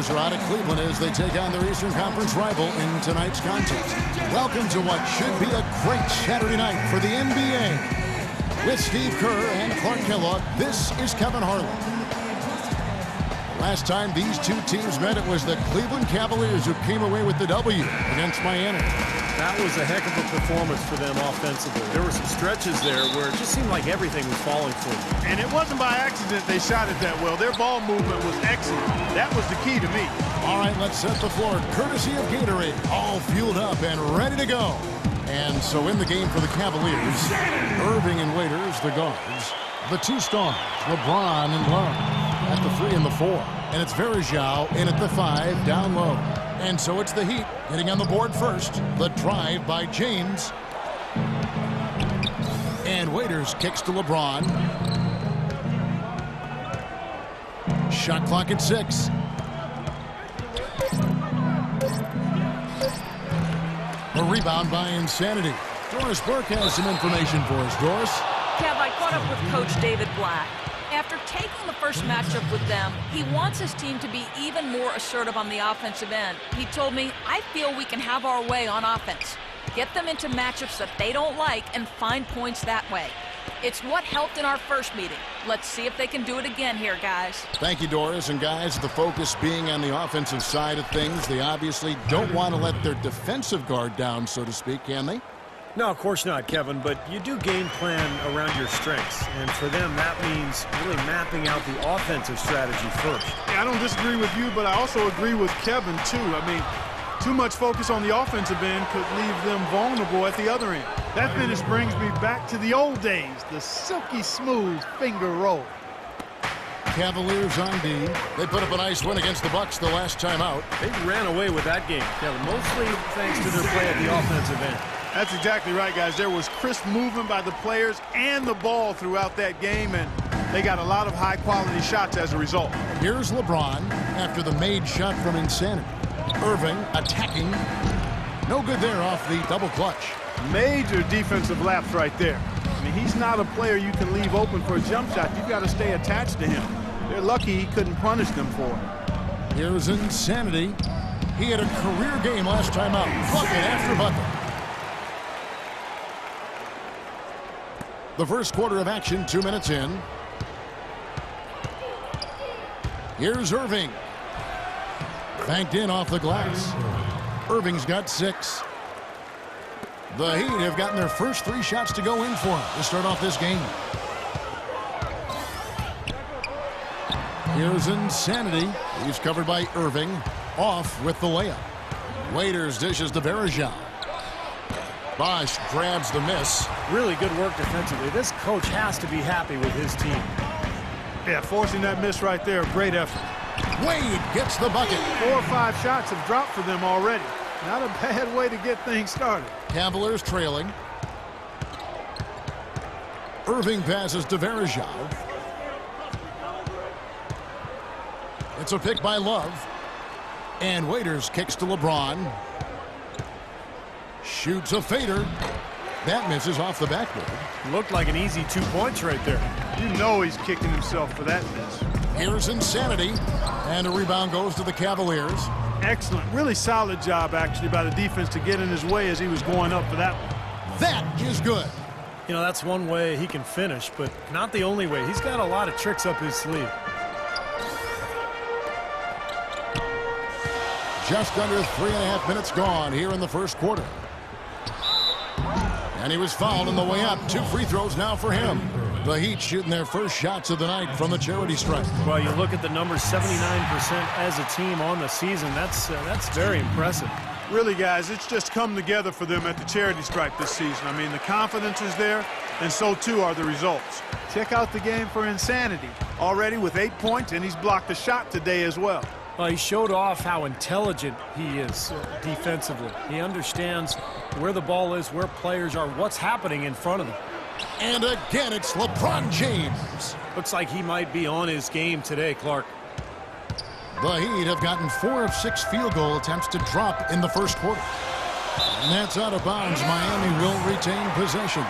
Cavaliers are out of Cleveland as they take on their Eastern Conference rival in tonight's contest. Welcome to what should be a great Saturday night for the NBA. With Steve Kerr and Clark Kellogg, this is Kevin Harlan. Last time these two teams met, it was the Cleveland Cavaliers who came away with the W against Miami. That was a heck of a performance for them offensively. There were some stretches there where it just seemed like everything was falling for them. And it wasn't by accident they shot it that well. Their ball movement was excellent. That was the key to me. All right, let's set the floor. Courtesy of Gatorade, all fueled up and ready to go. And so in the game for the Cavaliers, Irving and Waiters, the guards. The two stars, LeBron and Love, at the 3 and the 4. And it's Verjao in at the 5, down low. And so it's the Heat getting on the board first. The drive by James. And Waiters kicks to LeBron. Shot clock at 6. A rebound by Insanity. Doris Burke has some information for us. Doris? Kev, I caught up with Coach David Black. After taking the first matchup with them, he wants his team to be even more assertive on the offensive end. He told me, I feel we can have our way on offense. Get them into matchups that they don't like and find points that way. It's what helped in our first meeting. Let's see if they can do it again here, guys. Thank you, Doris. And guys, the focus being on the offensive side of things, they obviously don't want to let their defensive guard down, so to speak, can they? No, of course not, Kevin, but you do game plan around your strengths. And for them, that means really mapping out the offensive strategy first. Yeah, I don't disagree with you, but I also agree with Kevin, too. I mean, too much focus on the offensive end could leave them vulnerable at the other end. That finish brings me back to the old days, the silky smooth finger roll. Cavaliers on D. They put up a nice win against the Bucks the last time out. They ran away with that game, Kevin, mostly thanks to their play at the offensive end. That's exactly right, guys. There was crisp movement by the players and the ball throughout that game, and they got a lot of high-quality shots as a result. Here's LeBron after the made shot from Insanity. Irving attacking. No good there off the double clutch. Major defensive lapse right there. I mean, he's not a player you can leave open for a jump shot. You've got to stay attached to him. They're lucky he couldn't punish them for it. Here's Insanity. He had a career game last time out. Bucket after bucket. The first quarter of action, 2 minutes in. Here's Irving. Banked in off the glass. Irving's got 6. The Heat have gotten their first 3 shots to go in for him to start off this game. Here's Insanity. He's covered by Irving. Off with the layup. Waiters dishes to Verjao. Bosch grabs the miss. Really good work defensively. This coach has to be happy with his team. Yeah, forcing that miss right there, great effort. Wade gets the bucket. 4 or 5 shots have dropped for them already. Not a bad way to get things started. Cavaliers trailing. Irving passes to Verjao. It's a pick by Love. And Waiters kicks to LeBron. Shoots a fader. That misses off the backboard. Looked like an easy 2 points right there. You know he's kicking himself for that miss. Here's Insanity. And a rebound goes to the Cavaliers. Excellent. Really solid job, actually, by the defense to get in his way as he was going up for that one. That is good. You know, that's one way he can finish, but not the only way. He's got a lot of tricks up his sleeve. Just under 3.5 minutes gone here in the first quarter. And he was fouled on the way up. 2 free throws now for him. The Heat shooting their first shots of the night from the charity stripe. Well, you look at the numbers, 79% as a team on the season. That's very impressive. Really, guys, it's just come together for them at the charity stripe this season. I mean, the confidence is there, and so too are the results. Check out the game for Insanity. Already with 8 points, and he's blocked a shot today as well. Well, he showed off how intelligent he is defensively. He understands where the ball is, where players are, what's happening in front of them. And again, it's LeBron James. Looks like he might be on his game today, Clark. The Heat have gotten 4 of 6 field goal attempts to drop in the first quarter. And that's out of bounds. Miami will retain possession.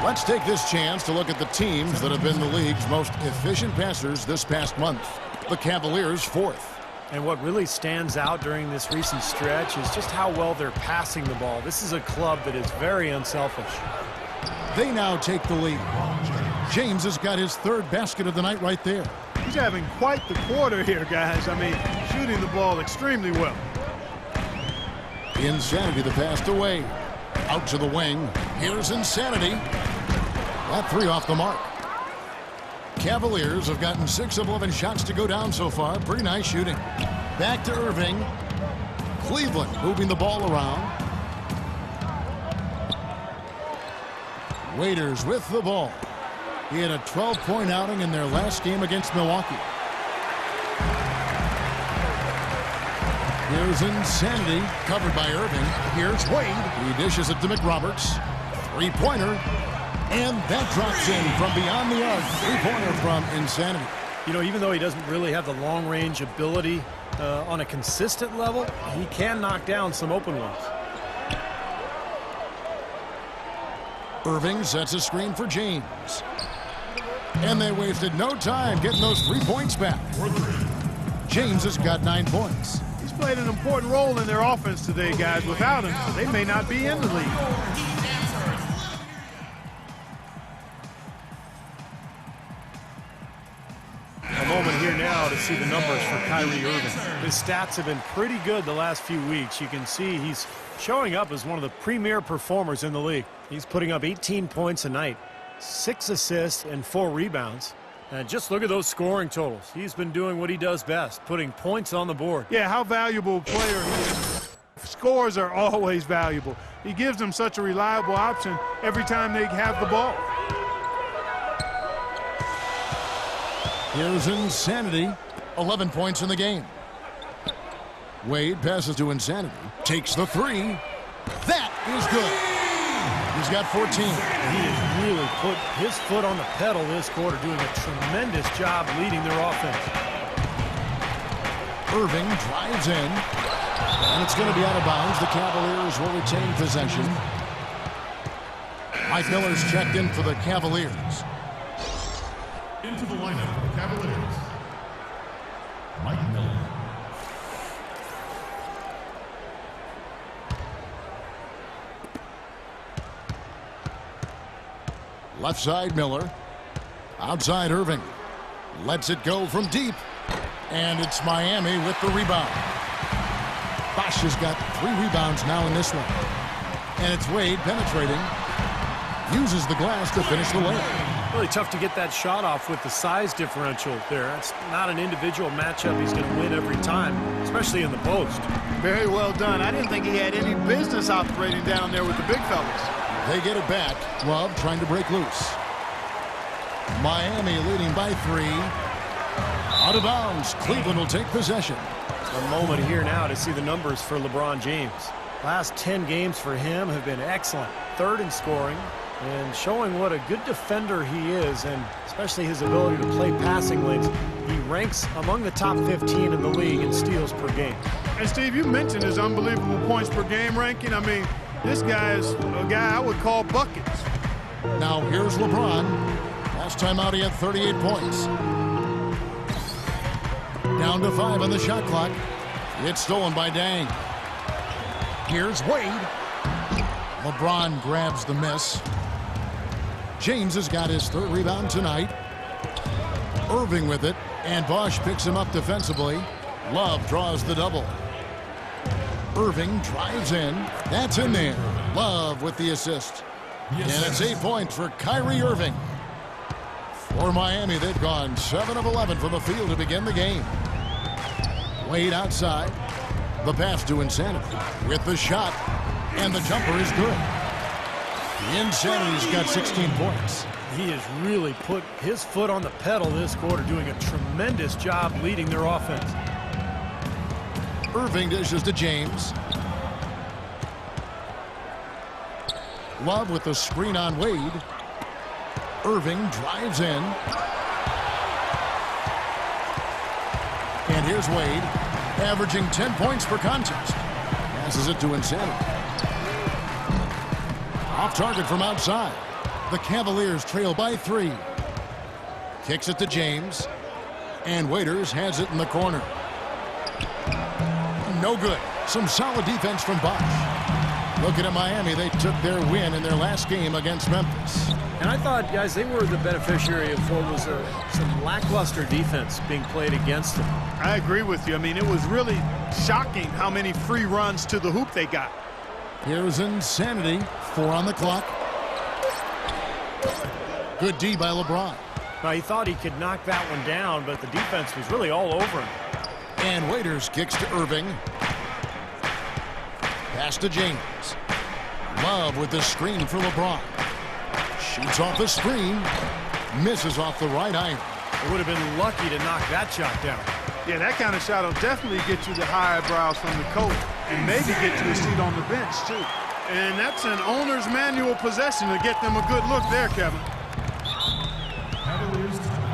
Let's take this chance to look at the teams that have been the league's most efficient passers this past month. The Cavaliers 4th. And what really stands out during this recent stretch is just how well they're passing the ball. This is a club that is very unselfish. They now take the lead. James has got his third basket of the night right there. He's having quite the quarter here, guys. I mean, shooting the ball extremely well. Insanity the pass to Wade. Out to the wing. Here's Insanity. That three off the mark. Cavaliers have gotten 6 of 11 shots to go down so far. Pretty nice shooting. Back to Irving. Cleveland moving the ball around. Waiters with the ball. He had a 12-point outing in their last game against Milwaukee. Here's Insanity, covered by Irving. Here's Wade. He dishes it to McRoberts. Three-pointer. And that drops in from beyond the arc. Three-pointer from Insanity. You know, even though he doesn't really have the long-range ability on a consistent level, he can knock down some open ones. Irving sets a screen for James. And they wasted no time getting those 3 points back. James has got 9 points. He's played an important role in their offense today, guys. Without him, they may not be in the league. A moment here now to see the numbers for Kyrie Irving. His stats have been pretty good the last few weeks. You can see he's showing up as one of the premier performers in the league. He's putting up 18 points a night, 6 assists, and 4 rebounds. And just look at those scoring totals. He's been doing what he does best, putting points on the board. Yeah, how valuable a player he is. Scores are always valuable. He gives them such a reliable option every time they have the ball. Here's Insanity. 11 points in the game. Wade passes to Insanity. Takes the three. That is good. He's got 14. He has really put his foot on the pedal this quarter, doing a tremendous job leading their offense. Irving drives in. And it's going to be out of bounds. The Cavaliers will retain possession. Mike Miller's checked in for the Cavaliers. Into the lineup for the Cavaliers, Mike Miller. Left side, Miller. Outside, Irving. Lets it go from deep. And it's Miami with the rebound. Bosch has got 3 rebounds now in this one. And it's Wade penetrating. Uses the glass to finish the layup. Really tough to get that shot off with the size differential there. It's not an individual matchup he's going to win every time, especially in the post. Very well done. I didn't think he had any business operating down there with the big fellas. They get it back. Love trying to break loose. Miami leading by 3. Out of bounds. Cleveland will take possession. A moment here now to see the numbers for LeBron James. Last 10 games for him have been excellent. 3rd in scoring and showing what a good defender he is, and especially his ability to play passing lanes. He ranks among the top 15 in the league in steals per game. And Steve, you mentioned his unbelievable points per game ranking. I mean, this guy is a guy I would call buckets. Now here's LeBron. Last time out he had 38 points. Down to 5 on the shot clock. It's stolen by Dang. Here's Wade. LeBron grabs the miss. James has got his 3rd rebound tonight. Irving with it, and Bosch picks him up defensively. Love draws the double. Irving drives in. That's in there. Love with the assist. And it's 8 points for Kyrie Irving. For Miami, they've gone 7 of 11 from the field to begin the game. Wade outside. The pass to Insanity with the shot. And the jumper is good. Insanity's got 16 points. He has really put his foot on the pedal this quarter, doing a tremendous job leading their offense. Irving dishes to James. Love with the screen on Wade. Irving drives in. And here's Wade, averaging 10 points per contest. Passes it to Insanity. Off target from outside. The Cavaliers trail by 3. Kicks it to James. And Waiters has it in the corner. No good. Some solid defense from Bosch. Looking at Miami, they took their win in their last game against Memphis. And I thought, guys, they were the beneficiary of what was some lackluster defense being played against them. I agree with you. I mean, it was really shocking how many free runs to the hoop they got. Here's Insanity. 4 on the clock. Good D by LeBron. Now, he thought he could knock that one down, but the defense was really all over him. And Waiters kicks to Irving. Pass to James. Love with the screen for LeBron. Shoots off the screen. Misses off the right iron. It would have been lucky to knock that shot down. Yeah, that kind of shot will definitely get you the high eyebrows from the coach and maybe get you a seat on the bench, too. And that's an owner's manual possession to get them a good look there, Kevin. Cavaliers timeout.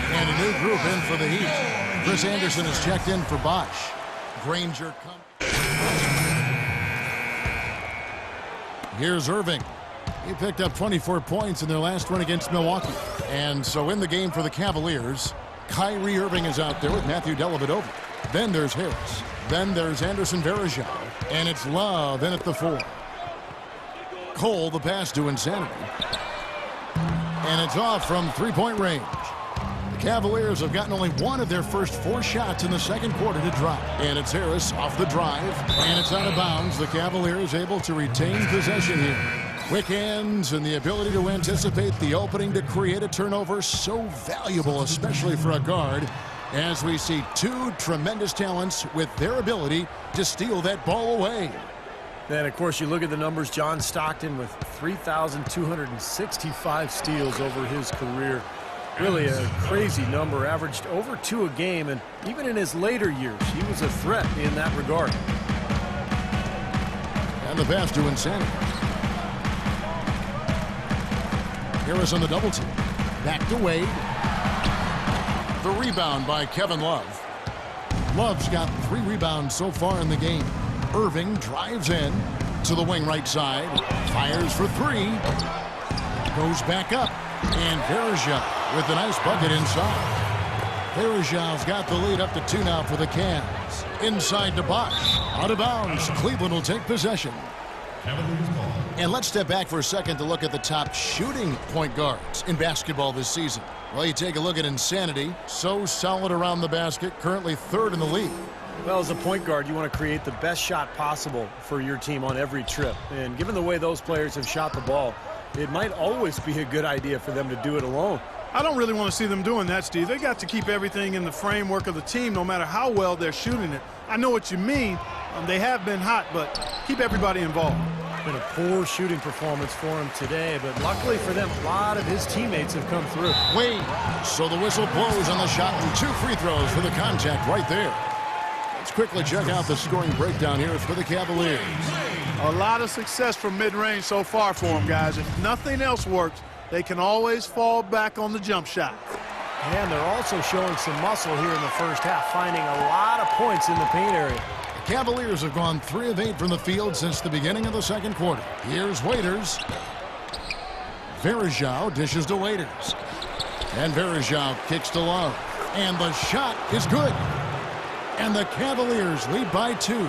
And a new group in for the Heat. Chris Anderson has checked in for Bosch. Granger comes. Here's Irving. He picked up 24 points in their last run against Milwaukee. And so in the game for the Cavaliers, Kyrie Irving is out there with Matthew Dellavedova. Then there's Harris. Then there's Anderson Varejao. And it's Love in at the 4. Cole, the pass to Insanity. And it's off from three-point range. The Cavaliers have gotten only one of their first 4 shots in the second quarter to drop. And it's Harris off the drive. And it's out of bounds. The Cavaliers able to retain possession here. Quick hands and the ability to anticipate the opening to create a turnover, so valuable, especially for a guard, as we see 2 tremendous talents with their ability to steal that ball away. Then, of course, you look at the numbers. John Stockton with 3,265 steals over his career. Really a crazy number, averaged over 2 a game, and even in his later years, he was a threat in that regard. And the pass to Insanity. Harris on the double team. Back to Wade. The rebound by Kevin Love. Love's got 3 rebounds so far in the game. Irving drives in to the wing right side. Fires for 3. Goes back up. And Varejao with a nice bucket inside. Varejao's got the lead up to 2 now for the Cavs. Inside to Bosch. Out of bounds. Cleveland will take possession. Cavaliers ball. And let's step back for a second to look at the top shooting point guards in basketball this season. Well, you take a look at Insanity. So solid around the basket. Currently 3rd in the league. Well, as a point guard, you want to create the best shot possible for your team on every trip. And given the way those players have shot the ball, it might always be a good idea for them to do it alone. I don't really want to see them doing that, Steve. They got to keep everything in the framework of the team no matter how well they're shooting it. I know what you mean. They have been hot, but keep everybody involved. Been a poor shooting performance for him today, but luckily for them, a lot of his teammates have come through. Wade. So the whistle blows on the shot and 2 free throws for the contact right there. Let's quickly check out the scoring breakdown here for the Cavaliers. A lot of success from mid-range so far for them, guys. If nothing else works, they can always fall back on the jump shot. And they're also showing some muscle here in the first half, finding a lot of points in the paint area. The Cavaliers have gone 3 of 8 from the field since the beginning of the second quarter. Here's Waiters. Varejao dishes to Waiters. And Varejao kicks to Love. And the shot is good. And the Cavaliers lead by 2.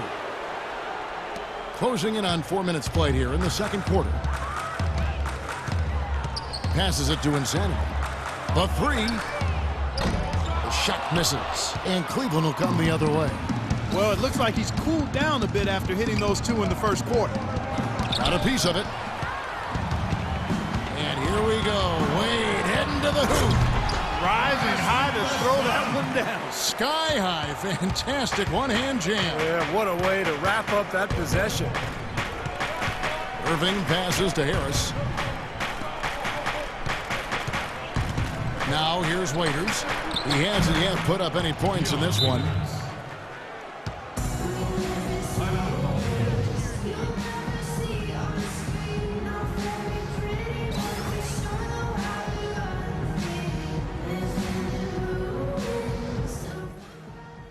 Closing in on 4 minutes played here in the second quarter. Passes it to Insanity. The 3. The shot misses. And Cleveland will come the other way. Well, it looks like he's cooled down a bit after hitting those 2 in the first quarter. Got a piece of it. And here we go. Wade heading to the hoop. Rising high to throw that one down. Sky high. Fantastic one-hand jam. Yeah, what a way to wrap up that possession. Irving passes to Harris. Now here's Waiters. He hasn't yet put up any points in this one.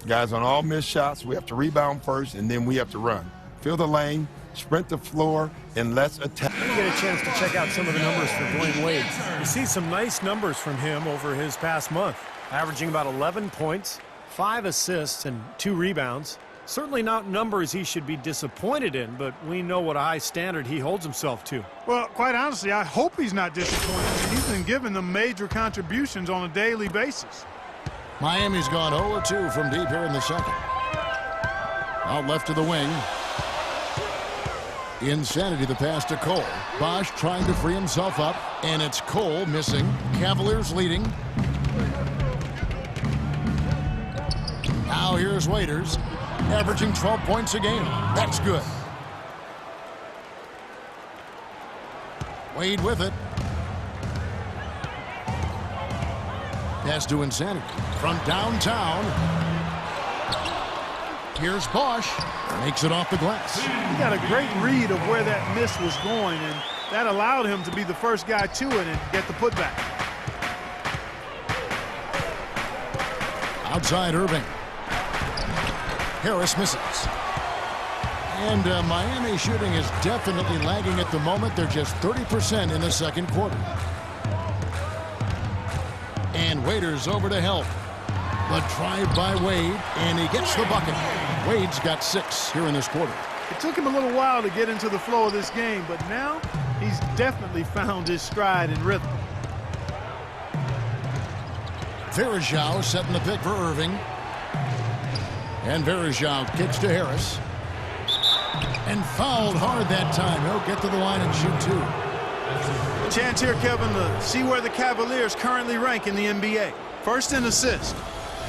Guys, on all missed shots, we have to rebound first, and then we have to run. Fill the lane, sprint the floor, and let's attack. You get a chance to check out some of the numbers for Dwayne Wade. You see some nice numbers from him over his past month, averaging about 11 points, 5 assists, and 2 rebounds. Certainly not numbers he should be disappointed in, but we know what a high standard he holds himself to. Well, quite honestly, I hope he's not disappointed. He's been giving them major contributions on a daily basis. Miami's gone 0-2 from deep here in the second. Out left to the wing. Insanity the pass to Cole. Bosch trying to free himself up, and it's Cole missing. Cavaliers leading. Now here's Waiters, averaging 12 points a game. That's good. Wade with it. Pass to Insanity from downtown. Here's Bosch. Makes it off the glass. He got a great read of where that miss was going, and that allowed him to be the first guy to it and get the putback. Outside Irving. Harris misses. And Miami shooting is definitely lagging at the moment. They're just 30% in the second quarter. And Waiters over to help. The drive by Wade, and he gets the bucket. Wade's got 6 here in this quarter. It took him a little while to get into the flow of this game, but now he's definitely found his stride and rhythm. Varejao setting the pick for Irving. And Varejao kicks to Harris. And fouled hard that time. He'll get to the line and shoot 2. A chance here, Kevin, to see where the Cavaliers currently rank in the NBA. First in assists,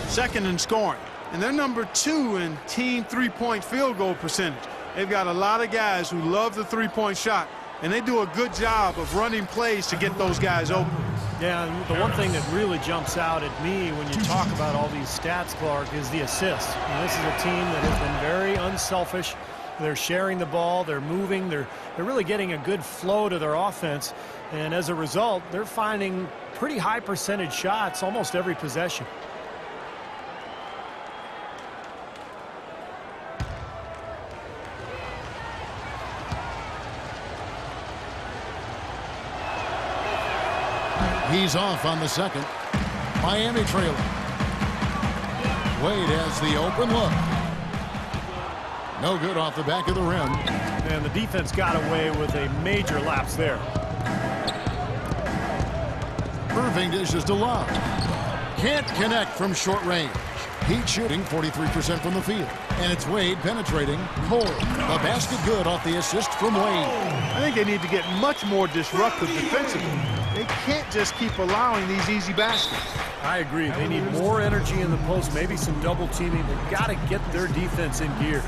second in scoring, and they're number 2 in team three-point field goal percentage. They've got a lot of guys who love the three-point shot, and they do a good job of running plays to get those guys open. Yeah, and the one thing that really jumps out at me when you talk about all these stats, Clark, is the assists. And this is a team that has been very unselfish. They're sharing the ball, they're moving, they're really getting a good flow to their offense. And as a result, they're finding pretty high percentage shots almost every possession. He's off on the second. Miami trailing. Wade has the open look. No good off the back of the rim. And the defense got away with a major lapse there. Irving dishes to Love. Can't connect from short range. Heat shooting 43% from the field. And it's Wade penetrating. Cole, the basket good off the assist from Wade. I think they need to get much more disruptive defensively. They can't just keep allowing these easy baskets. I agree. They need more energy in the post, maybe some double teaming. They've got to get their defense in gear.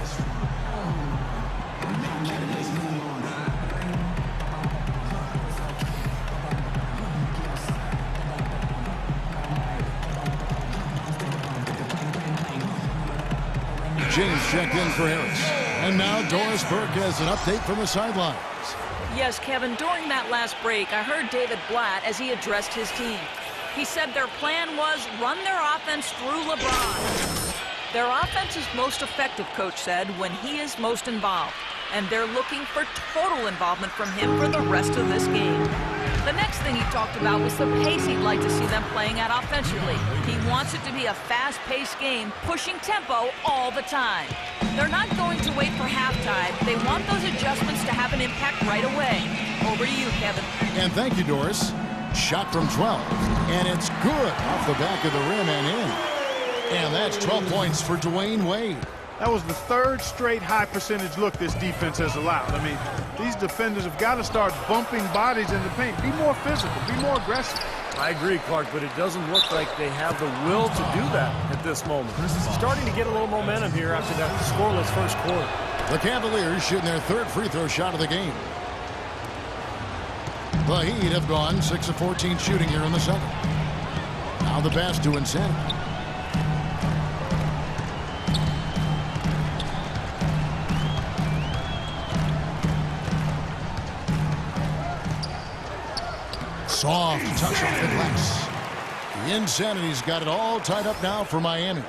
James checked in for Harris. And now Doris Burke has an update from the sidelines. Yes, Kevin, during that last break, I heard David Blatt as he addressed his team. He said their plan was run their offense through Lebron. Their offense is most effective, Coach said, when he is most involved. And they're looking for total involvement from him for the rest of this game. The next thing he talked about was the pace he'd like to see them playing at offensively. He wants it to be a fast-paced game, pushing tempo all the time. They're not going to wait for halftime. They want those adjustments to have an impact right away. Over to you, Kevin. And thank you, Doris. Shot from 12. And it's good off the back of the rim and in. And that's 12 points for Dwayne Wade. That was the third straight high percentage look this defense has allowed. I mean, these defenders have got to start bumping bodies in the paint. Be more physical, be more aggressive. I agree, Clark, but it doesn't look like they have the will to do that at this moment. Starting to get a little momentum here after that scoreless first quarter. The Cavaliers shooting their third free throw shot of the game. The Heat have gone 6 of 14 shooting here in the second. Now the pass to Insanity. Soft touch off the glass. The Insanity's got it all tied up now for Miami.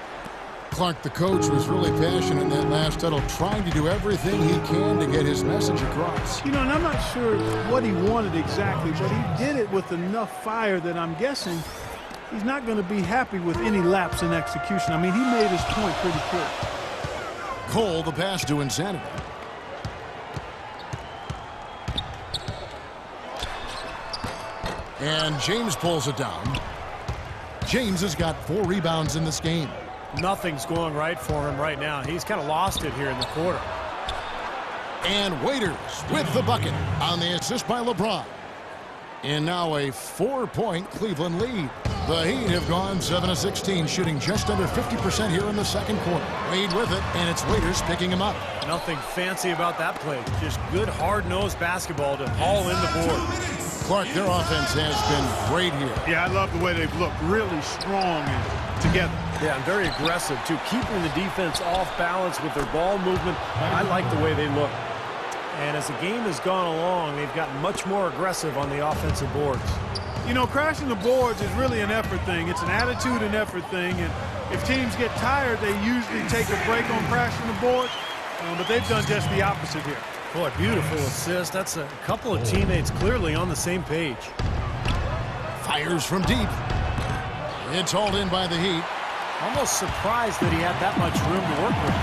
Clark, the coach, was really passionate in that last huddle, trying to do everything he can to get his message across. You know, and I'm not sure what he wanted exactly, but he did it with enough fire that I'm guessing he's not going to be happy with any lapse in execution. I mean, he made his point pretty clear. Cole, the pass to Insanity. And James pulls it down. James has got 4 rebounds in this game. Nothing's going right for him right now. He's kind of lost it here in the quarter. And Waiters with the bucket on the assist by Lebron. And now a 4-point Cleveland lead. The Heat have gone 7 of 16, shooting just under 50% here in the second quarter. Wade with it, and it's Waiters picking him up. Nothing fancy about that play. Just good, hard-nosed basketball to haul in the board. Clark, their offense has been great here. Yeah, I love the way they've looked. Really strong and together. Yeah, and very aggressive, too. Keeping the defense off balance with their ball movement. I like the way they look. And as the game has gone along, they've gotten much more aggressive on the offensive boards. You know, crashing the boards is really an effort thing. It's an attitude and effort thing. And if teams get tired, they usually take a break on crashing the boards. But they've done just the opposite here. Boy, beautiful assist. That's a couple of teammates clearly on the same page. Fires from deep. It's hauled in by the Heat. Almost surprised that he had that much room to work with.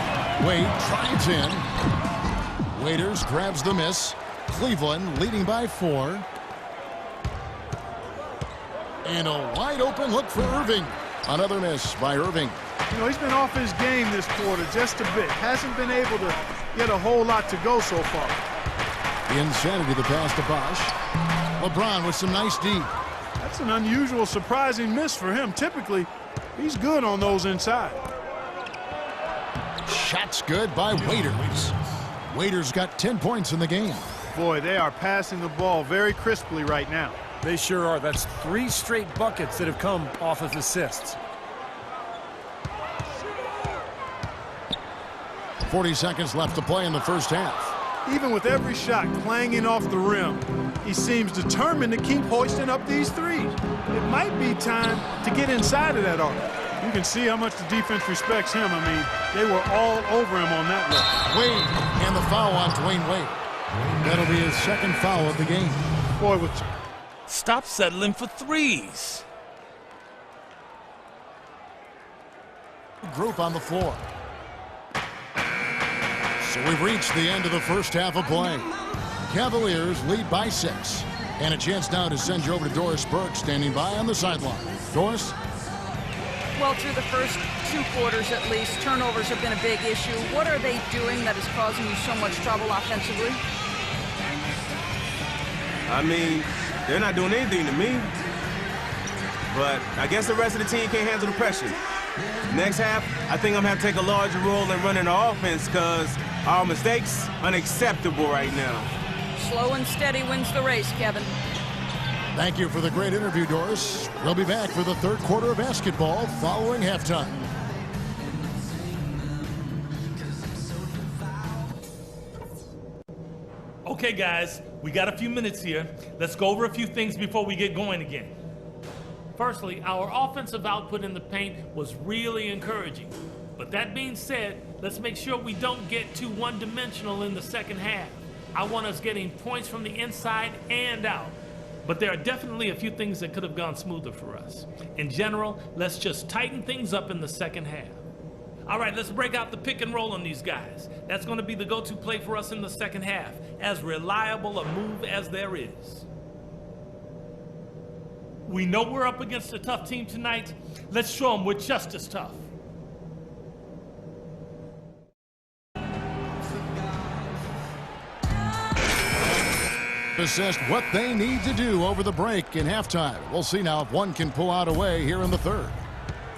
Wade drives in. Waiters grabs the miss. Cleveland leading by 4. And a wide open look for Irving. Another miss by Irving. You know, he's been off his game this quarter just a bit. Hasn't been able to get a whole lot to go so far. Insanity, the pass to Bosch. LeBron with some nice D. That's an unusual, surprising miss for him. Typically, he's good on those inside. Shots good by Waiters. Waiters got 10 points in the game. Boy, they are passing the ball very crisply right now. They sure are. That's 3 straight buckets that have come off of assists. 40 seconds left to play in the first half. Even with every shot clanging off the rim, he seems determined to keep hoisting up these threes. It might be time to get inside of that arc. You can see how much the defense respects him. I mean, they were all over him on that look. Wade and the foul on Dwayne Wade. That'll be his second foul of the game. Boy, with Stop settling for threes. Group on the floor. So we've reached the end of the first half of play. Cavaliers lead by 6. And a chance now to send you over to Doris Burke, standing by on the sideline. Doris? Well, through the first 2 quarters at least, turnovers have been a big issue. What are they doing that is causing you so much trouble offensively? I mean, they're not doing anything to me. But I guess the rest of the team can't handle the pressure. Next half, I think I'm going to have to take a larger role in running our offense because our mistakes unacceptable right now. Slow and steady wins the race, Kevin. Thank you for the great interview, Doris. We'll be back for the third quarter of basketball following halftime. Okay, guys, we got a few minutes here. Let's go over a few things before we get going again. Firstly, our offensive output in the paint was really encouraging. But that being said, let's make sure we don't get too one-dimensional in the second half. I want us getting points from the inside and out. But there are definitely a few things that could have gone smoother for us. In general, let's just tighten things up in the second half. All right, let's break out the pick and roll on these guys. That's going to be the go-to play for us in the second half, as reliable a move as there is. We know we're up against a tough team tonight. Let's show them we're just as tough. Assessed what they need to do over the break in halftime. We'll see now if one can pull out a way here in the third.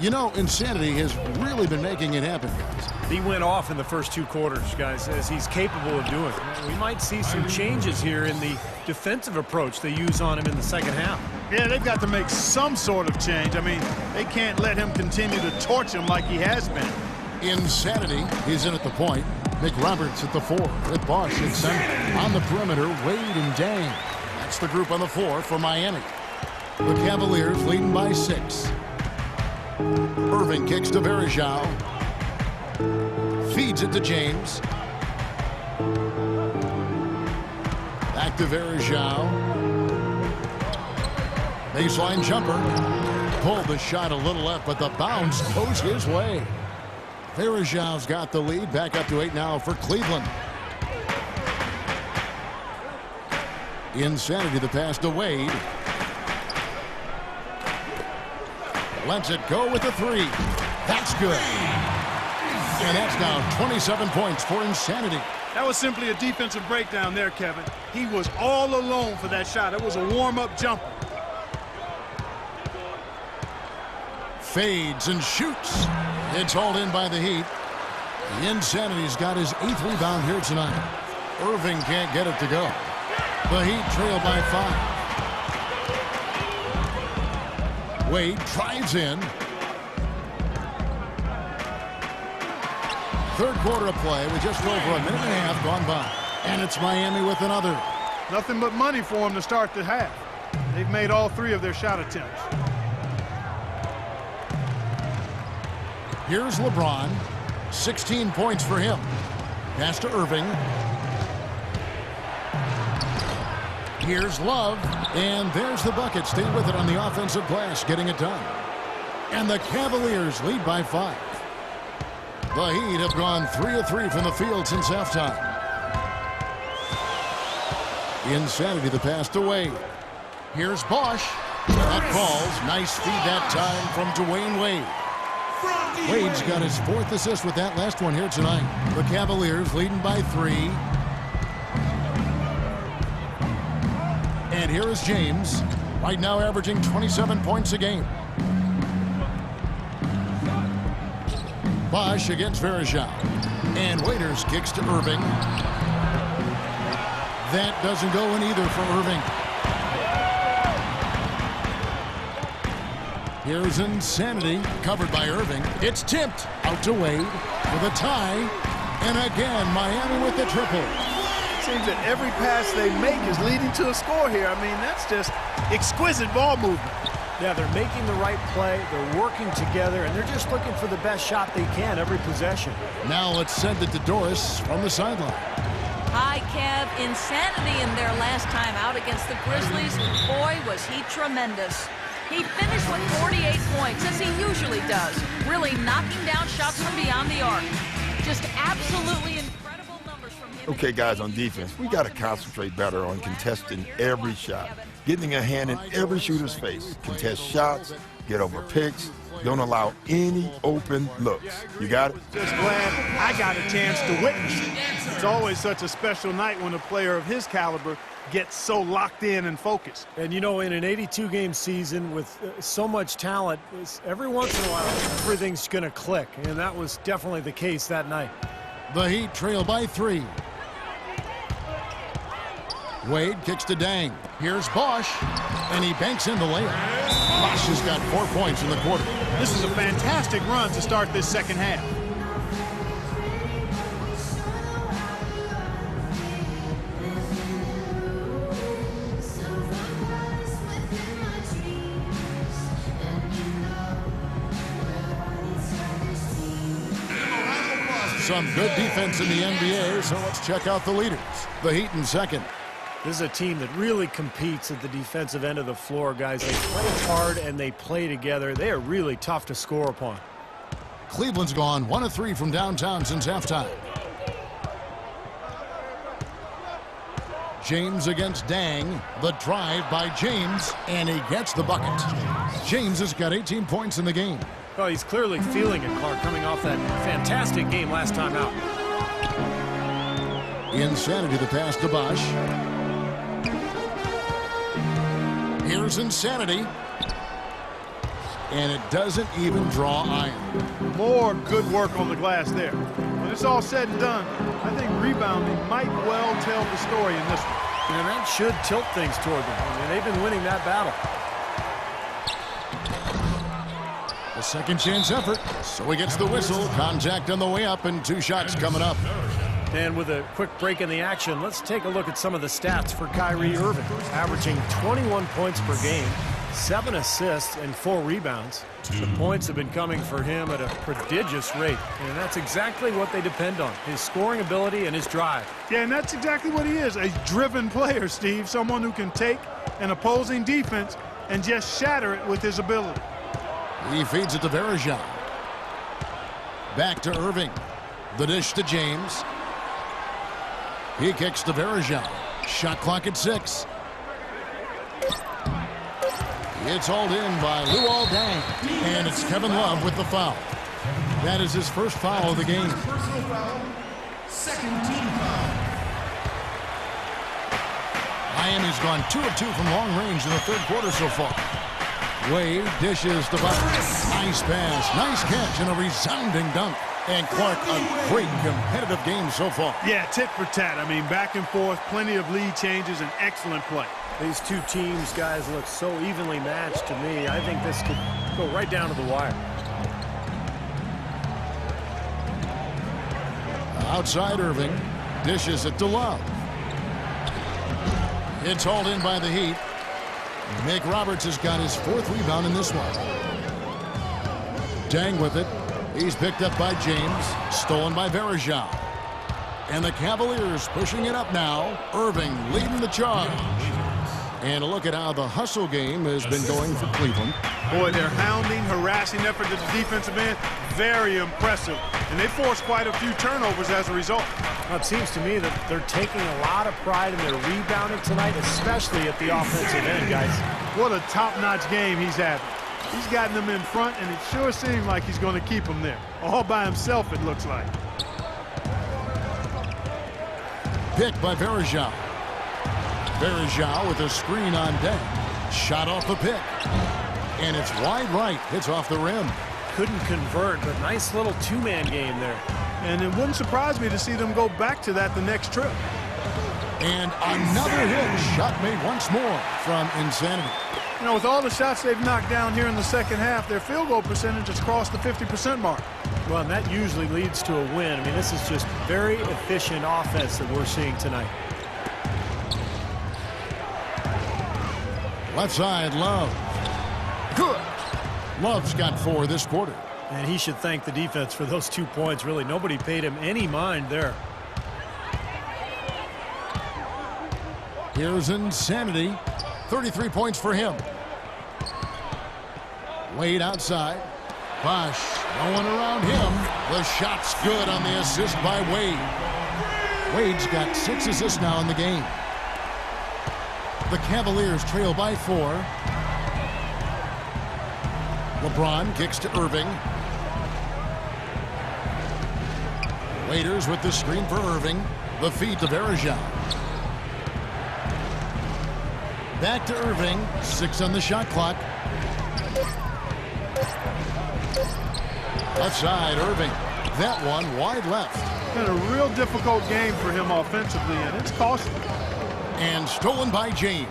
You know, Insanity has really been making it happen, guys. He went off in the first 2 quarters, guys, as he's capable of doing. We might see some changes here in the defensive approach they use on him in the second half. Yeah, they've got to make some sort of change. I mean, they can't let him continue to torch him like he has been. Insanity, he's in at the point. Nick Roberts at the 4. With Bosch at center. On the perimeter, Wade and Dang. That's the group on the floor for Miami. The Cavaliers leading by 6. Irving kicks to Varejao. Feeds it to James. Back to Verjao. Baseline jumper. Pulled the shot a little left, but the bounce goes his way. Verjao's got the lead. Back up to 8 now for Cleveland. Insanity, the pass to Wade. Lets it go with the 3. That's good. And that's now 27 points for Insanity. That was simply a defensive breakdown there, Kevin. He was all alone for that shot. It was a warm-up jumper. Fades and shoots. It's hauled in by the Heat. The Insanity's got his 8th rebound here tonight. Irving can't get it to go. The Heat trail by 5. Wade drives in. Third quarter of play. We just over a minute and a half gone by. And it's Miami with another. Nothing but money for them to start the half. They've made all 3 of their shot attempts. Here's LeBron. 16 points for him. Pass to Irving. Here's Love. And there's the bucket. Stay with it on the offensive glass, getting it done. And the Cavaliers lead by 5. The Heat have gone 3 of 3 from the field since halftime. Insanity, the pass to Wade. Here's Bosch. That falls. Nice feed that time from Dwayne Wade. Wade's got his 4th assist with that last one here tonight. The Cavaliers leading by 3. And here is James. Right now averaging 27 points a game. Bosch against Verjao. And Waiters kicks to Irving. That doesn't go in either for Irving. Here's Insanity, covered by Irving. It's tipped out to Wade with a tie. And again, Miami with the triple. Seems that every pass they make is leading to a score here. I mean, that's just exquisite ball movement. Yeah, they're making the right play. They're working together, and they're just looking for the best shot they can every possession. Now let's send it to Doris from the sideline. Hi, Kev. Insanity in their last time out against the Grizzlies. Boy, was he tremendous. He finished with 48 points, as he usually does, really knocking down shots from beyond the arc. Just absolutely incredible numbers from him. Okay, guys, on defense, we got to concentrate better on contesting every shot, getting a hand in every shooter's face, contest shots, get over picks, don't allow any open looks. You got it? Just glad I got a chance to witness it. It's always such a special night when a player of his caliber gets so locked in and focused. And, you know, in an 82-game season with so much talent, every once in a while, everything's going to click. And that was definitely the case that night. The Heat trail by 3. Wade kicks to Dang. Here's Bosch, and he banks in the layup. Bosch has got 4 points in the quarter. This is a fantastic run to start this second half. Some good defense in the NBA, so let's check out the leaders. The Heat in second. This is a team that really competes at the defensive end of the floor, guys. They play hard and they play together. They are really tough to score upon. Cleveland's gone 1 of 3 from downtown since halftime. James against Dang. The drive by James, and he gets the bucket. James has got 18 points in the game. Well, he's clearly feeling it, Clark, coming off that fantastic game last time out. Insanity, the pass to Bosch. Here's Insanity. And it doesn't even draw iron. More good work on the glass there. When it's all said and done, I think rebounding might well tell the story in this one. And that should tilt things toward them. I mean, they've been winning that battle. A second chance effort, so he gets the whistle. Contact on the way up, and 2 shots coming up. And with a quick break in the action, let's take a look at some of the stats for Kyrie Irving. Averaging 21 points per game, 7 assists and 4 rebounds. The points have been coming for him at a prodigious rate, and that's exactly what they depend on, his scoring ability and his drive. Yeah, and that's exactly what he is, a driven player, Steve, someone who can take an opposing defense and just shatter it with his ability. He feeds it to Varejao. Back to Irving. The dish to James. He kicks to Varejao. Shot clock at 6. It's hauled in by Luol Deng, and it's Kevin Love with the foul. That is his first foul of the game. Personal foul, second team foul. Miami's gone 2 of 2 from long range in the third quarter so far. Wade dishes to Butler. Nice pass, nice catch, and a resounding dunk. And Clark, a great competitive game so far. Yeah, tit for tat. I mean, back and forth, plenty of lead changes, and excellent play. These two teams, guys, look so evenly matched to me. I think this could go right down to the wire. Outside Irving. Dishes it to Love. It's hauled in by the Heat. Nick Roberts has got his 4th rebound in this one. Deng with it. He's picked up by James. Stolen by Varejao. And the Cavaliers pushing it up now. Irving leading the charge. And a look at how the hustle game has been going for Cleveland. Boy, their hounding, harassing effort at the defensive end, very impressive. And they forced quite a few turnovers as a result. Well, it seems to me that they're taking a lot of pride in their rebounding tonight, especially at the offensive end, guys. What a top-notch game he's having. He's gotten them in front, and it sure seems like he's going to keep them there. All by himself, it looks like. Picked by Varejao. Varejao with a screen on Deng. Shot off the pick. And it's wide right. Hits off the rim. Couldn't convert, but nice little two-man game there. And it wouldn't surprise me to see them go back to that the next trip. And another hit. Shot made once more from Insanity. You know, with all the shots they've knocked down here in the second half, their field goal percentage has crossed the 50% mark. Well, and that usually leads to a win. I mean, this is just very efficient offense that we're seeing tonight. Left side, Love. Good. Love's got 4 this quarter. And he should thank the defense for those 2 points, really. Nobody paid him any mind there. Here's Insanity. 33 points for him. Wade outside. Bosh, no one around him. The shot's good on the assist by Wade. Wade's got 6 assists now in the game. The Cavaliers trail by 4. LeBron kicks to Irving. Waiters with the screen for Irving. The feed to Varejao. Back to Irving. 6 on the shot clock. Left side, Irving. That one wide left. Been a real difficult game for him offensively, and it's costly. And stolen by James.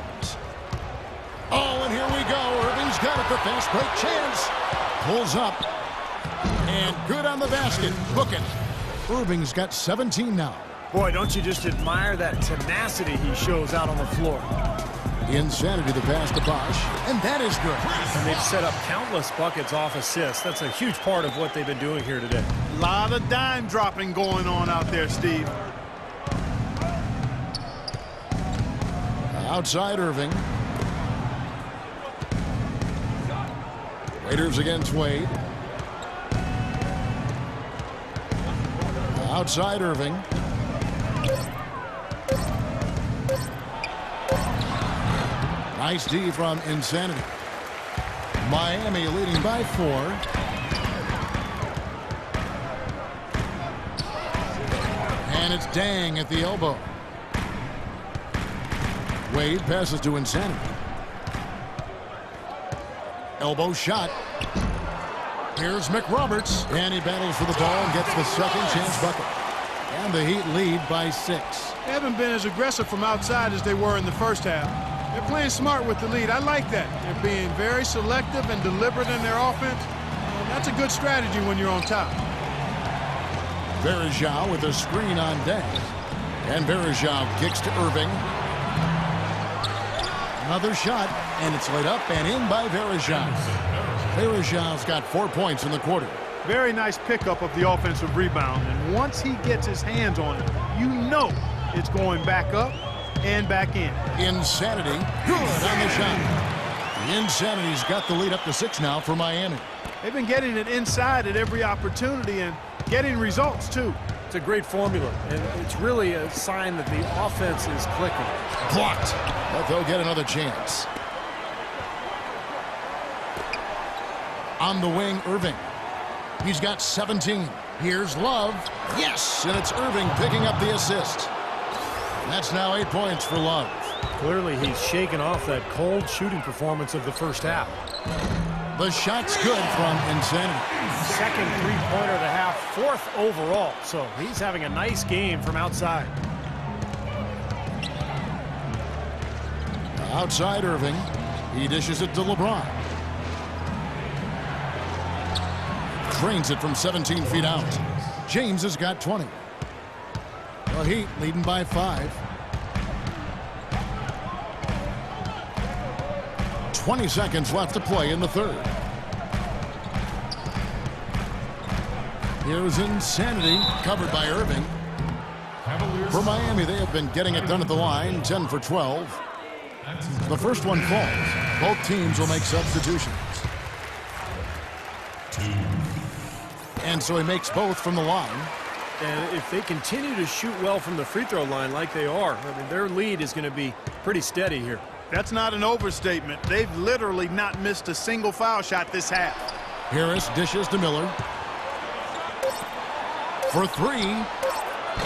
Oh, and here we go. Irving's got it. The fast break chance. Pulls up. And good on the basket. Book it. Irving's got 17 now. Boy, don't you just admire that tenacity he shows out on the floor. Insanity the pass to Bosh. And that is good. And they've set up countless buckets off assists. That's a huge part of what they've been doing here today. A lot of dime dropping going on out there, Steve. Outside Irving. Raiders against Wade. Outside Irving. Nice D from Insanity. Miami leading by 4. And it's Deng at the elbow. Wade passes to Insanity. Elbow shot. Here's McRoberts. And he battles for the ball and gets the second chance bucket. And the Heat lead by 6. They haven't been as aggressive from outside as they were in the first half. They're playing smart with the lead. I like that. They're being very selective and deliberate in their offense. And that's a good strategy when you're on top. Varejao with a screen on Deng. And Varejao kicks to Irving. Another shot, and it's laid up and in by Varejao. Varejao's got 4 points in the quarter. Very nice pickup of the offensive rebound. And once he gets his hands on it, you know it's going back up and back in. Insanity, good on the shot. The Insanity's got the lead up to 6 now for Miami. They've been getting it inside at every opportunity and getting results, too. It's a great formula, and it's really a sign that the offense is clicking. Blocked, but they'll get another chance. On the wing, Irving. He's got 17. Here's Love. Yes, and it's Irving picking up the assist. That's now 8 points for Love. Clearly, he's shaken off that cold shooting performance of the first half. The shot's good from Insanity. Second three-pointer of the half, 4th overall. So he's having a nice game from outside. Outside Irving. He dishes it to LeBron. Drains it from 17 feet out. James has got 20. The Heat leading by 5. 20 seconds left to play in the third. Here's Insanity, covered by Irving. For Miami, they have been getting it done at the line, 10 for 12. The first one falls. Both teams will make substitutions. And so he makes both from the line. And if they continue to shoot well from the free throw line like they are, I mean, their lead is going to be pretty steady here. That's not an overstatement. They've literally not missed a single foul shot this half. Harris dishes to Miller. For 3.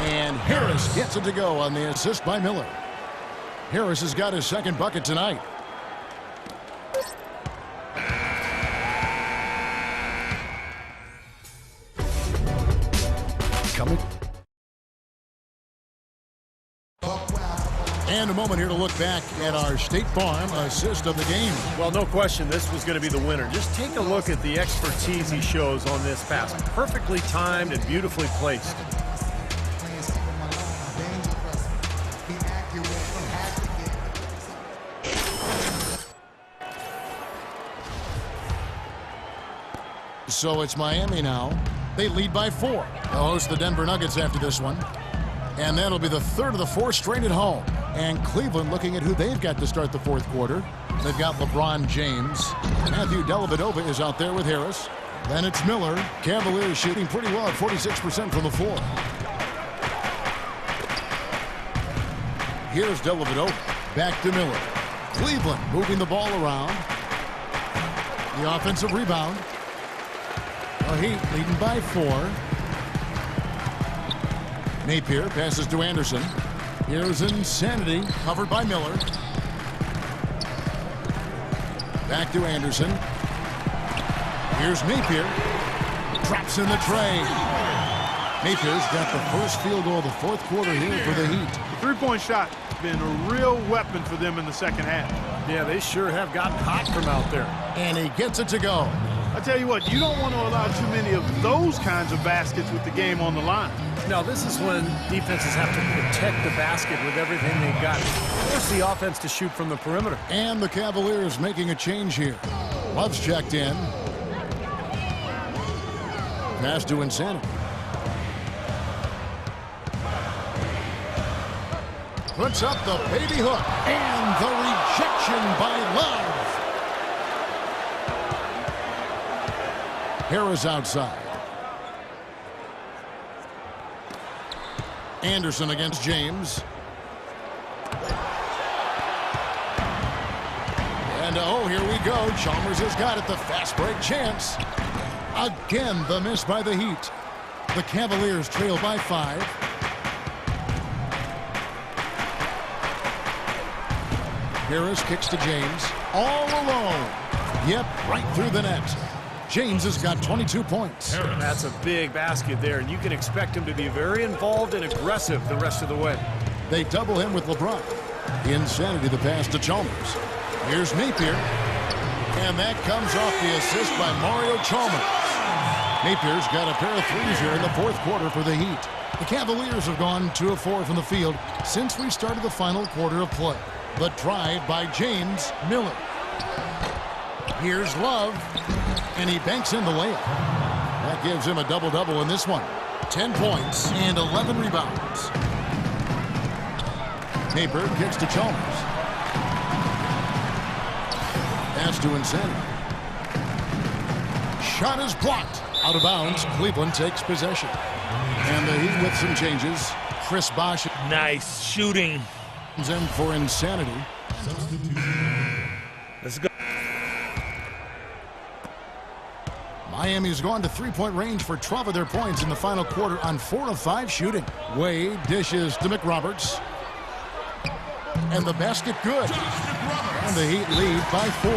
And Harris gets it to go on the assist by Miller. Harris has got his second bucket tonight. Coming. And a moment here to look back at our State Farm assist of the game. Well, no question this was going to be the winner. Just take a look at the expertise he shows on this pass. Perfectly timed and beautifully placed. So it's Miami now. They lead by 4. They'll host the Denver Nuggets after this one. And that'll be the third of the 4 straight at home. And Cleveland looking at who they've got to start the fourth quarter. They've got LeBron James. Matthew Dellavedova is out there with Harris. Then it's Miller. Cavaliers shooting pretty well at 46% from the floor. Here's Dellavedova. Back to Miller. Cleveland moving the ball around. The offensive rebound. The Heat leading by 4. Napier passes to Anderson. Here's Insanity, covered by Miller. Back to Anderson. Here's Napier. Drops in the tray. Napier's got the first field goal of the fourth quarter here for the Heat. The three-point shot has been a real weapon for them in the second half. Yeah, they sure have gotten hot from out there. And he gets it to go. I tell you what, you don't want to allow too many of those kinds of baskets with the game on the line. Now, this is when defenses have to protect the basket with everything they've got. Force the offense to shoot from the perimeter. And the Cavaliers making a change here. Love's checked in. Pass to Insanity. Puts up the baby hook. And the rejection by Love. Harris outside. Anderson against James. And oh, here we go. Chalmers has got it. The fast break chance. Again, the miss by the Heat. The Cavaliers trail by 5. Harris kicks to James. All alone. Yep, right through the net. James has got 22 points. That's a big basket there, and you can expect him to be very involved and aggressive the rest of the way. They double him with LeBron. Insanity, the pass to Chalmers. Here's Napier. And that comes off the assist by Mario Chalmers. Napier's got a pair of threes here in the fourth quarter for the Heat. The Cavaliers have gone 2 of 4 from the field since we started the final quarter of play. The drive by James Miller. Here's Love, and he banks in the layup. That gives him a double-double in this one. 10 points and 11 rebounds. Paper kicks to Chalmers. Pass to Insanity. Shot is blocked. Out of bounds. Cleveland takes possession. And the Heat with some changes. Chris Bosh. Nice shooting. In for Insanity. Let's go. Miami's gone to three-point range for 12 of their points in the final quarter on 4 of 5 shooting. Wade dishes to McRoberts. And the basket good. And the Heat lead by 4.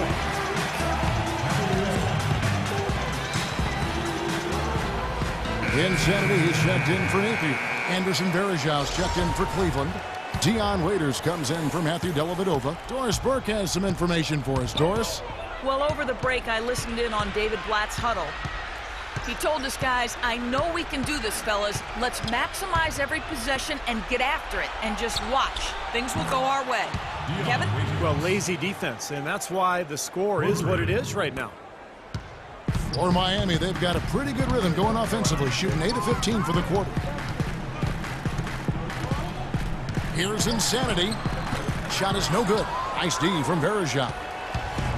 Insanity is checked in for Nathan. Anderson Varejau's checked in for Cleveland. Dion Waiters comes in for Matthew Dellavedova. Doris Burke has some information for us. Doris? Well, over the break, I listened in on David Blatt's huddle. He told his guys, I know we can do this, fellas. Let's maximize every possession and get after it and just watch. Things will go our way. Kevin? Well, lazy defense, and that's why the score is what it is right now. For Miami, they've got a pretty good rhythm going offensively, shooting 8 of 15 for the quarter. Here's Insanity. Shot is no good. Nice D from Varejau.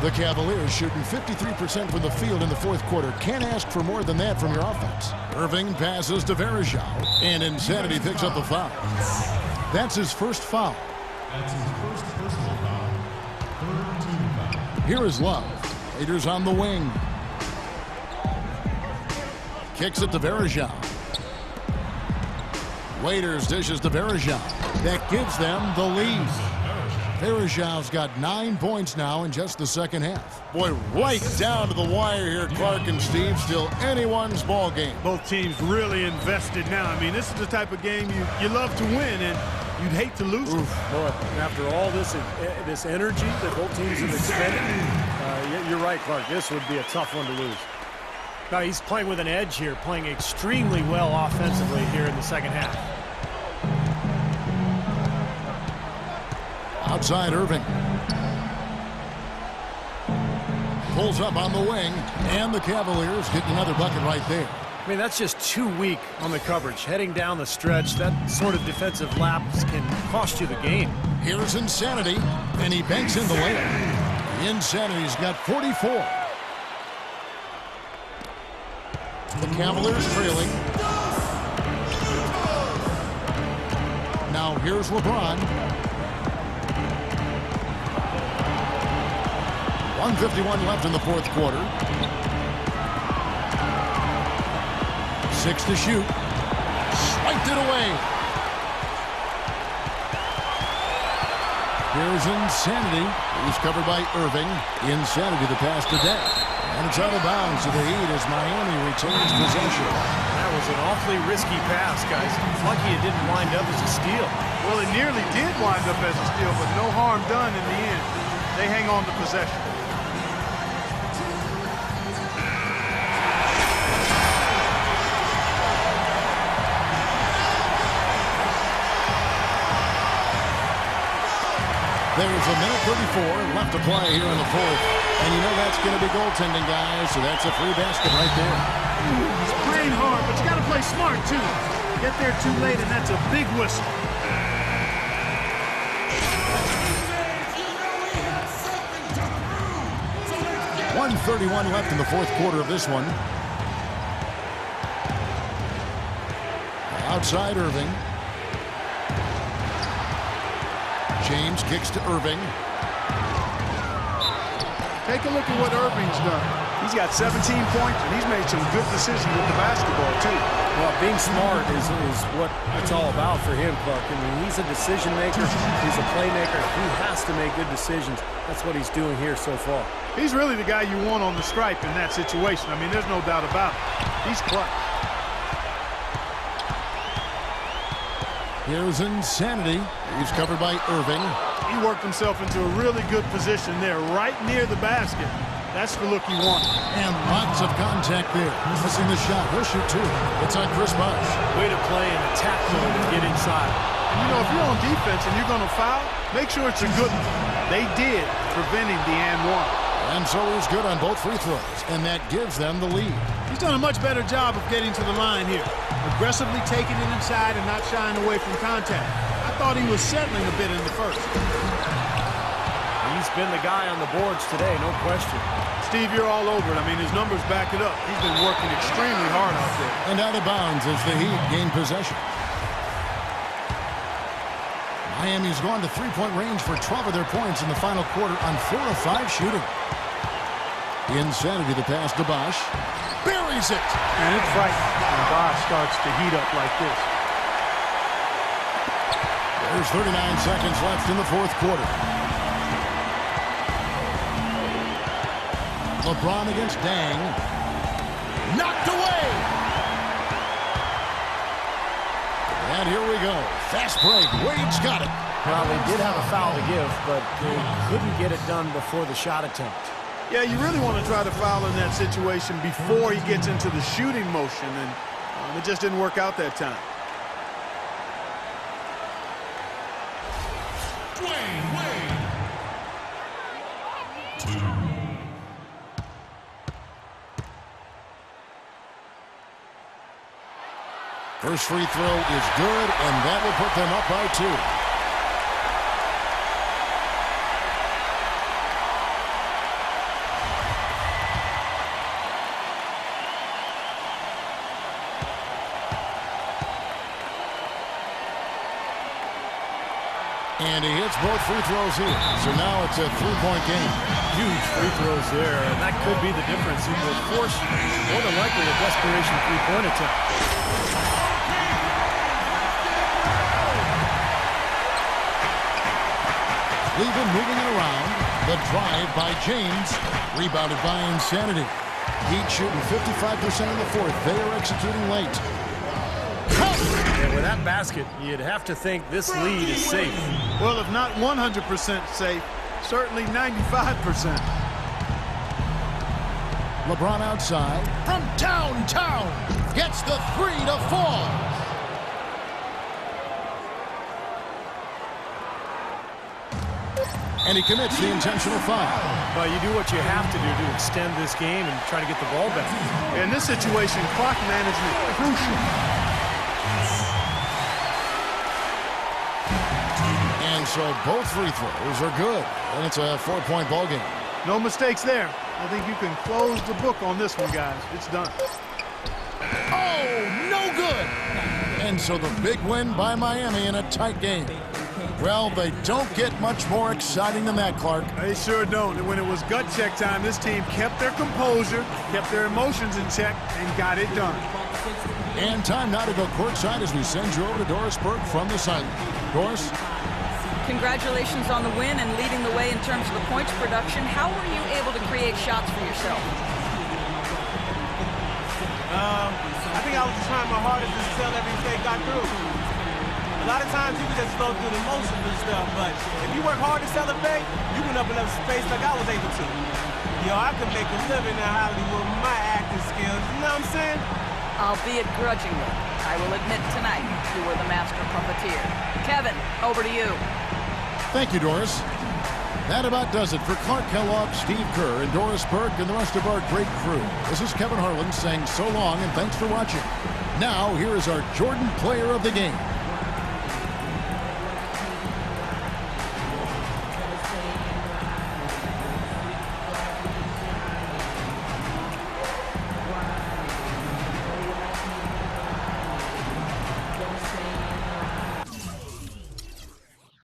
The Cavaliers shooting 53% from the field in the fourth quarter. Can't ask for more than that from your offense. Irving passes to Varejau, and Insanity picks up the foul. That's his first foul. That's his first personal foul. Third team foul. Here is Love. Raiders on the wing. Kicks it to Varejau. Waiters dishes to Varejau. That gives them the lead. Varejau's got 9 points now in just the second half. Boy, right down to the wire here, Clark and Steve. Still anyone's ball game. Both teams really invested now. I mean, this is the type of game you love to win, and you'd hate to lose it. Boy, after all this energy that both teams have expended, you're right, Clark. This would be a tough one to lose. Now, he's playing with an edge here, playing extremely well offensively here in the second half. Outside Irving. Pulls up on the wing, and the Cavaliers get another bucket right there. I mean, that's just too weak on the coverage. Heading down the stretch, that sort of defensive lapse can cost you the game. Here's Insanity, and he banks in the layup. Insanity's got 44. The Cavaliers trailing. Now here's LeBron. 1:51 left in the fourth quarter. 6 to shoot. Swiped it away. Here's Insanity. He's covered by Irving. Insanity the pass to Day. And it's out of bounds to the Heat as Miami retains possession. That was an awfully risky pass, guys. It's lucky it didn't wind up as a steal. Well, it nearly did wind up as a steal, but no harm done in the end. They hang on to possession. There's a minute 34 left to play here in the fourth. And you know that's going to be goaltending, guys, so that's a free basket right there. He's playing hard, but you got to play smart, too. Get there too late, and that's a big whistle. .131 left in the fourth quarter of this one. Outside Irving. James kicks to Irving. Take a look at what Irving's done. He's got 17 points, and he's made some good decisions with the basketball, too. Well, being smart is what it's all about for him, Clark. I mean, he's a decision maker. He's a playmaker. He has to make good decisions. That's what he's doing here so far. He's really the guy you want on the stripe in that situation. I mean, there's no doubt about it. He's clutch. Here's Insanity. He's covered by Irving. He worked himself into a really good position there, right near the basket. That's the look he wanted. And lots of contact there. Missing the shot. He'll shoot two. It's on Chris Bosh. Way to play in attack mode and get inside. And you know, if you're on defense and you're going to foul, make sure it's a good one. They did, preventing the and one. And so he's good on both free throws, and that gives them the lead. He's done a much better job of getting to the line here. Aggressively taking it inside and not shying away from contact. I thought he was settling a bit in the first. He's been the guy on the boards today, no question. Steve, you're all over it. I mean, his numbers back it up. He's been working extremely hard out there. And out of bounds as the Heat gain possession. Miami's gone to three-point range for 12 of their points in the final quarter on 4 of 5 shooting. Insanity, the pass to Bosh. Buries it! And it's frightening when Bosh starts to heat up like this. There's 39 seconds left in the fourth quarter. LeBron against Dang. Knocked away! And here we go. Fast break. Wade's got it. Well, they did have a foul to give, but they couldn't get it done before the shot attempt. Yeah, you really want to try to foul in that situation before he gets into the shooting motion, and it just didn't work out that time. First free throw is good, and that will put them up by 2. And he hits both free throws here. So now it's a 3-point game. Huge free throws there, and that could be the difference. He will force, more than likely, a desperation three-point attempt. Cleveland moving it around. The drive by James. Rebounded by Insanity. Heat shooting 55% in the fourth. They are executing late. And with that basket, you'd have to think this lead is safe. Well, if not 100% safe, certainly 95%. LeBron outside. From downtown. Gets the 3 to fall. And he commits the intentional foul. Well, you do what you have to do to extend this game and try to get the ball back. In this situation, clock management crucial. And so both free throws are good. And it's a 4-point ball game. No mistakes there. I think you can close the book on this one, guys. It's done. Oh, no good. And so the big win by Miami in a tight game. Well, they don't get much more exciting than that, Clark. They sure don't. And when it was gut check time, this team kept their composure, kept their emotions in check, and got it done. And time now to go courtside as we send you over to Doris Burke from the sideline. Doris? Congratulations on the win and leading the way in terms of the points production. How were you able to create shots for yourself? I think I was just trying my hardest until everything got through. A lot of times you can just flow through the motions and stuff, but if you work hard to celebrate, you can open up space like I was able to. Yo, I can make a living in Hollywood with my acting skills, you know what I'm saying? Albeit grudgingly, I will admit tonight you were the master puppeteer. Kevin, over to you. Thank you, Doris. That about does it for Clark Kellogg, Steve Kerr, and Doris Burke, and the rest of our great crew. This is Kevin Harlan saying so long and thanks for watching. Now, here is our Jordan Player of the Game.